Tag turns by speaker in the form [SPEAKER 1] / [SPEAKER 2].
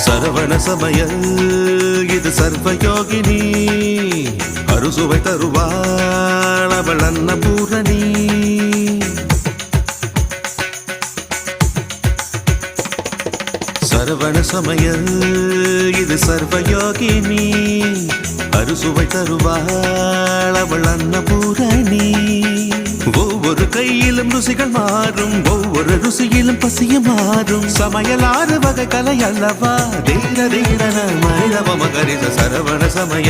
[SPEAKER 1] சரவண சமயல் இது சர்வயோகினி அறுசுவை தருவாள் அவள் அன்னபூரணி. சரவண சமயல் இது சர்வயோகினி அறுசுவை தருவாள் அவள் அன்னபூரணி. ஒவ்வொரு கையிலும் ருசிகள் மாறும், ஒவ்வொரு ருசியிலும் பசியும் மாறும். சமையல் 6 வகை கலை அல்லவா, தீர தீரன மனிதவ மகரித சரவண சமய